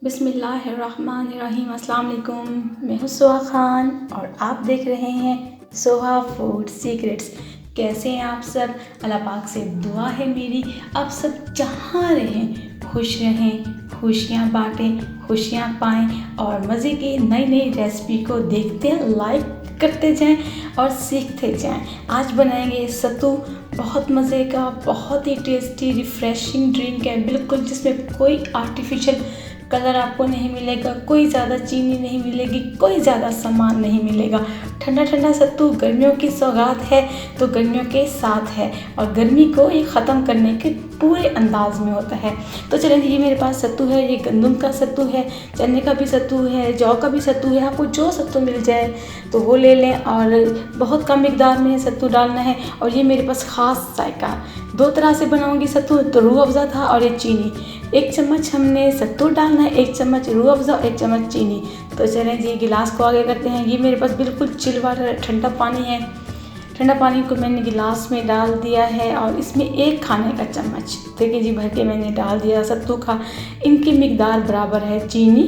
बिस्मिल्लाहिर्रहमानिर्रहीम। अस्सलाम वालेकुम। मैं हूँ सोहा खान और आप देख रहे हैं सोहा फूड सीक्रेट्स। कैसे हैं आप सब? अल्लाह पाक से दुआ है मेरी, आप सब जहाँ रहें खुश रहें, खुशियाँ बाँटें, खुशियाँ पाएँ और मज़े की नई नई रेसिपी को देखते हैं, लाइक करते जाएं और सीखते जाएं। आज बनाएंगे सत्तू। बहुत मज़े का, बहुत ही टेस्टी रिफ़्रेशिंग ड्रिंक है बिल्कुल, जिसमें कोई आर्टिफिशियल कलर आपको नहीं मिलेगा, कोई ज़्यादा चीनी नहीं मिलेगी, कोई ज़्यादा सामान नहीं मिलेगा। ठंडा ठंडा सत्तू गर्मियों की सौगात है तो गर्मियों के साथ है और गर्मी को ये ख़त्म करने के पूरे अंदाज में होता है। तो चलें, ये मेरे पास सत्तू है, ये गंदम का सत्तू है, चने का भी सत्तू है, जौ का भी सत्तू है। आपको जो सत्तू मिल जाए तो वो ले लें और बहुत कम मिकदार में सत्तू डालना है। और ये मेरे पास ख़ास जायका, दो तरह से बनाऊंगी सत्तू, तो रूह अफ़ज़ा था और एक चीनी। 1 चम्मच हमने सत्तू डालना है, 1 चम्मच रूह अफ़ज़ा, 1 चम्मच चीनी। तो चलें जी, गिलास को आगे करते हैं। ये मेरे पास बिल्कुल चिल वाटर ठंडा पानी है। ठंडा पानी को मैंने गिलास में डाल दिया है और इसमें 1 खाने का चम्मच, देखिए जी, भर के मैंने डाल दिया सत्तू का। इनकी मिकदार बराबर है, चीनी,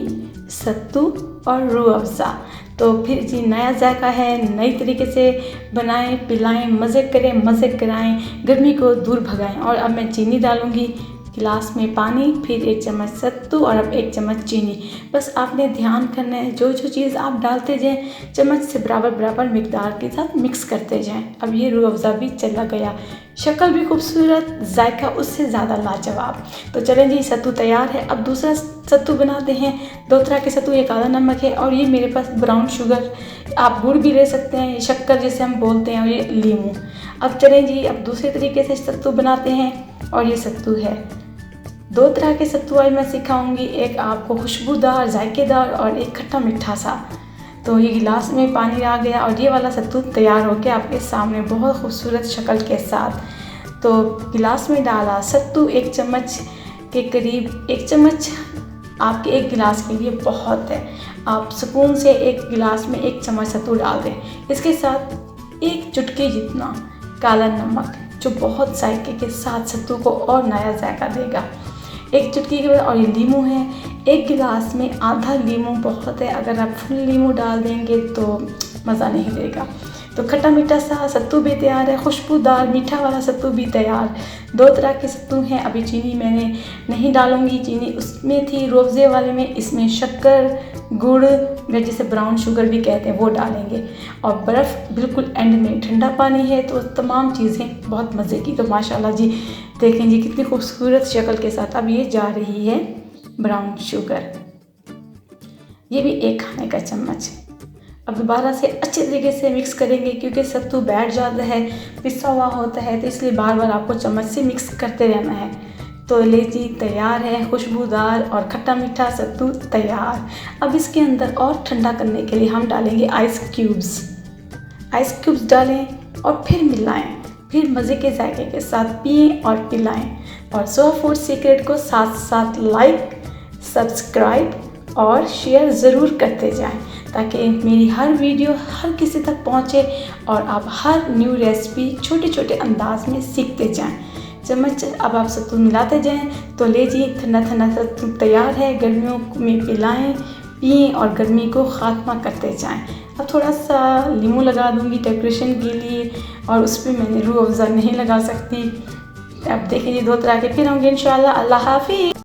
सत्तू और रूह अफ़ज़ा। तो फिर जी नया जायका है, नई तरीके से बनाएं, पिलाएं, मज़े करें, मज़े कराएं, गर्मी को दूर भगाएं। और अब मैं चीनी डालूँगी, गिलास में पानी, फिर 1 चम्मच सत्तू और अब 1 चम्मच चीनी। बस आपने ध्यान करना है, जो जो चीज़ आप डालते जाएं चम्मच से बराबर बराबर मिकदार के साथ मिक्स करते जाएं। अब ये रूह अफ़ज़ा भी चला गया, शक्ल भी खूबसूरत, जायका उससे ज़्यादा लाजवाब। तो चलें जी, सत्तू तैयार है। अब दूसरा सत्तू बनाते हैं। 2 तरह के सत्तू, एक काला नमक है और ये मेरे पास ब्राउन शुगर, आप गुड़ भी ले सकते हैं, शक्कर जिसे हम बोलते हैं, और ये लीमू। अब चलें जी, अब दूसरे तरीके से सत्तू बनाते हैं और ये सत्तू है। 2 तरह के सत्तू आज मैं सिखाऊंगी, एक आपको खुशबूदार, जायकेदार और एक खट्टा मीठा सा। तो ये गिलास में पानी आ गया और ये वाला सत्तू तैयार हो गया आपके सामने बहुत खूबसूरत शक्ल के साथ। तो गिलास में डाला सत्तू, 1 चम्मच के करीब। 1 चम्मच आपके 1 गिलास के लिए बहुत है। आप सुकून से 1 गिलास में 1 चम्मच सत्तू डाल दें। इसके साथ 1 चुटकी जितना काला नमक, जो बहुत जायके के साथ सत्तू को और नया जायका देगा। 1 चुटकी के बाद, और ये लीमू है, 1 गिलास में आधा लीमू बहुत है, अगर आप फुल लीमू डाल देंगे तो मज़ा नहीं देगा। तो खट्टा मीठा सा सत्तू भी तैयार है, खुशबूदार मीठा वाला सत्तू भी तैयार। 2 तरह के सत्तू हैं। अभी चीनी मैंने नहीं डालूंगी, चीनी उसमें थी रूह अफ़ज़े वाले में, इसमें शक्कर, गुड़ या जिसे ब्राउन शुगर भी कहते हैं वो डालेंगे। और बर्फ़ बिल्कुल एंड में, ठंडा पानी है तो तमाम चीज़ें बहुत मज़े की। तो माशाल्लाह जी, देखें जी कितनी खूबसूरत शक्ल के साथ अब ये जा रही है ब्राउन शुगर। ये भी 1 खाने का चम्मच। अब दोबारा से अच्छे तरीके से मिक्स करेंगे, क्योंकि सत्तू बैठ जाता है, पिसा हुआ होता है, तो इसलिए बार बार आपको चम्मच से मिक्स करते रहना है। तो ले जी, तैयार है खुशबूदार और खट्टा मीठा सत्तू तैयार। अब इसके अंदर और ठंडा करने के लिए हम डालेंगे आइस क्यूब्स। आइस क्यूब्स डालें और फिर मिलाएं, फिर मज़े के जायके के साथ पिएं और पिलाएं। और सोहा फूड सीक्रेट को साथ साथ लाइक, सब्सक्राइब और शेयर ज़रूर करते जाएं, ताकि मेरी हर वीडियो हर किसी तक पहुंचे और आप हर न्यू रेसिपी छोटे छोटे अंदाज में सीखते जाएं। चम्मच अब आप सत्तू मिलाते जाएं। तो ले जी, ठंडा ठंडा सत्तू तैयार है, गर्मियों में पिलाएं, पिएं और गर्मी को ख़ात्मा करते जाएं। अब थोड़ा सा लीमू लगा दूंगी डेकोरेशन के लिए, और उस पर मैंने रूह अफ़ज़ा नहीं लगा सकती। अब देखिए, 2 तरह के फिर होंगे इंशाल्लाह। अल्लाह हाफ़िज़।